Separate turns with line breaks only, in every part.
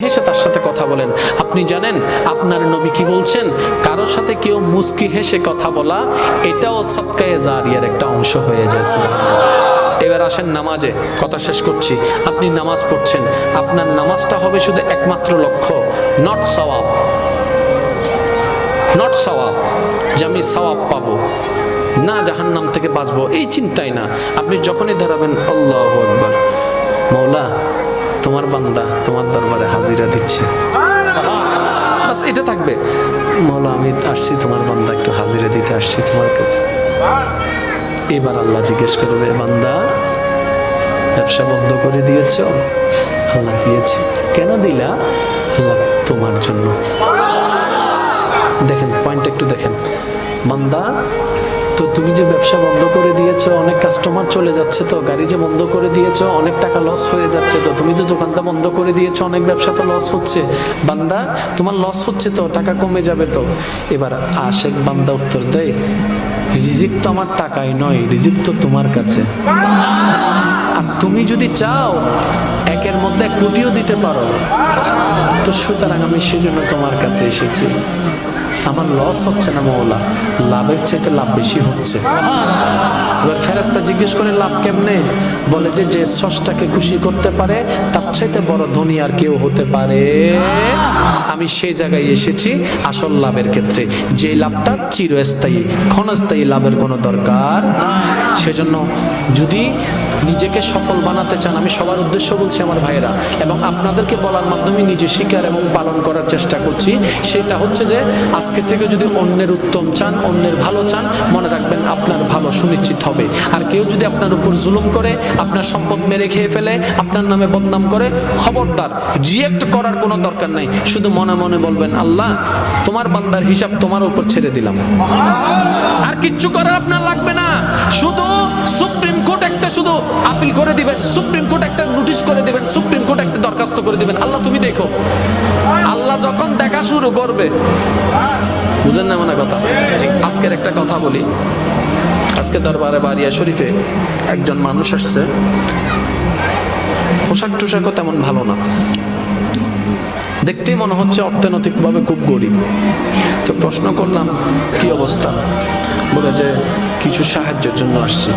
হেসে তার সাথে কথা বলেন। আপনি জানেন আপনার নবী কি বলছেন? কারোর সাথে কেউ মুস্কি হেসে কথা বলা এটাও সদকায়ে জারিয়ার একটা অংশ হয়ে যায়। এবার আসেন নামাজে, কথা শেষ করছি। আপনি নামাজ পড়ছেন, আপনার নামাজটা হবে শুধু একমাত্র লক্ষ্য, নট সওয়াব, নট সওয়াব যে আমি সওয়াব পাবো না, জাহান্নাম থেকে বাঁচবো এই চিন্তাই না। আপনি যখনই দাঁড়াবেন আল্লাহু আকবার, মওলা তোমার বান্দা তোমার দরবারে হাজিরা দিচ্ছে, বাস এটা থাকবে। মওলা আমি আসছি তোমার বান্দা একটু হাজিরা দিতে আসছি তোমার কাছে। এবার আল্লাহ জিজ্ঞেস করবে, বান্দা ব্যবসা বন্ধ করে দিয়েছ? আল্লাহ দিয়েছি। কেন দিলা? আল্লাহ তোমার জন্য। দেখেন পয়েন্ট একটু দেখেন, বান্দা তো তুমি যে ব্যবসা বন্ধ করে দিয়েছো, অনেক কাস্টমার চলে যাচ্ছে, তো গাড়ি যে বন্ধ করে দিয়েছো, অনেক টাকা লস হয়ে যাচ্ছে, তো তুমি তো দোকানটা বন্ধ করে দিয়েছো, অনেক ব্যবসা তো লস হচ্ছে। বান্দা তোমার লস হচ্ছে তো, টাকা কমে যাবে তো। এবার আশেক বান্দা উত্তর দেয়, রিজিক তো আমার টাকাই নয়, রিজিক তো তোমার কাছে। আর তুমি যদি চাও একের মধ্যে 1 কোটিও দিতে পারো, তো সুতরাং আমি সেজন্য তোমার কাছে এসেছি। আমার লস হচ্ছে না মওলা, লাভের চাইতে লাভ বেশি হচ্ছে। এবার ফেরেশতা জিজ্ঞেস করে লাভ কেমনে? বলে যে যে স্রষ্টাকে খুশি করতে পারে তার চাইতে বড় ধনী আর কেউ হতে পারে? আমি সেই জায়গায় এসেছি আসল লাভের ক্ষেত্রে, যে লাভটা চিরস্থায়ী, ক্ষণস্থায়ী লাভের কোনো দরকার। সেজন্য যদি নিজেকে সফল বানাতে চান, আমি সবার উদ্দেশ্য বলছি আমার ভাইয়েরা, এবং আপনাদেরকে বলার মাধ্যমে নিজে স্বীকার এবং পালন করার চেষ্টা করছি, সেটা হচ্ছে যে আজকে থেকে যদি অন্যের উত্তম চান, অন্যের ভালো চান, মনে রাখবেন আপনার ভালো সুনিশ্চিত হবে। আর কেউ যদি আপনার উপর জুলুম করে, আপনার সম্পদ মেরে খেয়ে ফেলে, আপনার নামে বদনাম করে, খবরদার রিয়েক্ট করার কোনো দরকার নাই। শুধু মনে মনে বলবেন, আল্লাহ তোমার বান্দার হিসাব তোমার উপর ছেড়ে দিলাম। আর কিচ্ছু করার আপনার লাগবে না। শুধু সুপ্রিম কোর্ট একটা শুধু আপিল করে দিবেন, সুপ্রিম কোর্ট একটা নোটিশ করে দিবেন, সুপ্রিম কোর্ট একটা দরখাস্ত করে দিবেন, আল্লাহ তুমি দেখো। আল্লাহ যখন দেখা শুরু করবে, বুঝেন না মানে কথা। আজকের একটা কথা বলি, আজকে দরবারে বারিয়া শরীফে একজন মানুষ আসছে, পোশাক টোশাকও তেমন ভালো না, দেখতেই মনে হচ্ছে অর্থনৈতিকভাবে খুব গরিব। তো প্রশ্ন করলাম কি অবস্থা? বলে যে কিছু সাহায্যের জন্য আসছি,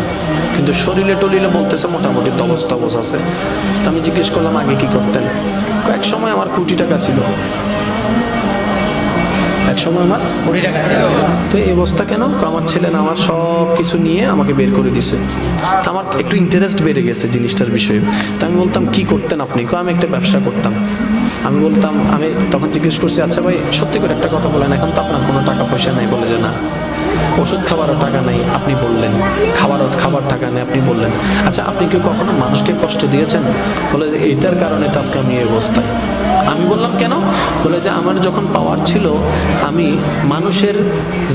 কিন্তু শরীরে টলিলে বলতেছে মোটামুটি তবস তবস আছে। তো আমি জিজ্ঞেস করলাম আগে কি করতেন? এক সময় আমার কোটি টাকা ছিল, এক সময় আমার কোটি টাকা ছিল। তো এই অবস্থা কেন? আমার ছেলে না আমার সব কিছু নিয়ে আমাকে বের করে দিছে। আমার একটু ইন্টারেস্ট বেড়ে গেছে জিনিসটার বিষয়ে। তো আমি বলতাম কি করতেন আপনি? আমি একটা ব্যবসা করতাম। আমি বলতাম, আমি তখন জিজ্ঞেস করছি, আচ্ছা ভাই সত্যি করে একটা কথা বলেন, এখন তো আপনার কোনো টাকা পয়সা নাই? বলে যে না, ওষুধ খাবারও টাকা নেই, আপনি বললেন। খাবার টাকা নেই, আপনি বললেন। আচ্ছা আপনি কি কখনো মানুষকে কষ্ট দিয়েছেন? বলে যে এইটার কারণে তো আজকে আমি এই অবস্থায়। আমি বললাম কেন? বলে যে আমার যখন পাওয়ার ছিল, আমি মানুষের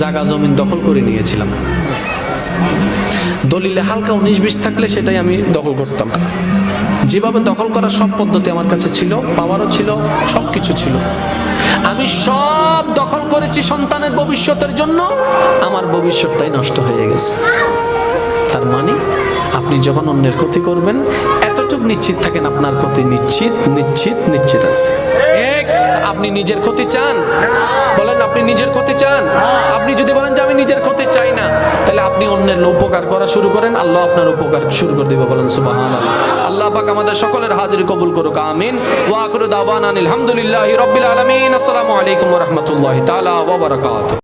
জায়গা জমিন দখল করে নিয়েছিলাম। দলিলে হালকা 19-20 থাকলে সেটাই আমি দখল করতাম। যেভাবে দখল করার সব পদ্ধতি আমার কাছে ছিল, পাওয়ারও ছিল, সব কিছু ছিল। আমি সব দখল করেছি সন্তানের ভবিষ্যতের জন্য, আমার ভবিষ্যৎটাই নষ্ট হয়ে গেছে। তার মানে আপনি যখন অন্যের ক্ষতি করবেন, এতটুকু নিশ্চিত থাকেন আপনার ক্ষতি নিশ্চিত আছে। আপনি নিজের ক্ষতি চান? বলেন আপনি নিজের ক্ষতি চান? আপনি যদি বলেন যে আমি নিজের ক্ষতি চাই না, তাহলে আপনি অন্যের উপকার করা শুরু করেন, আল্লাহ আপনার উপকার শুরু করে দিবে। বলেন সুবহানাল্লাহ। আল্লাহ পাক আমাদের সকলের হাজিরি কবুল করুক, আমিন। ওয়া আখিরু দাওয়ানা আলহামদুলিল্লাহি রাব্বিল আলামিন। আসসালামু আলাইকুম ওয়া রাহমাতুল্লাহি তাআলা ওয়া বারাকাতুহু।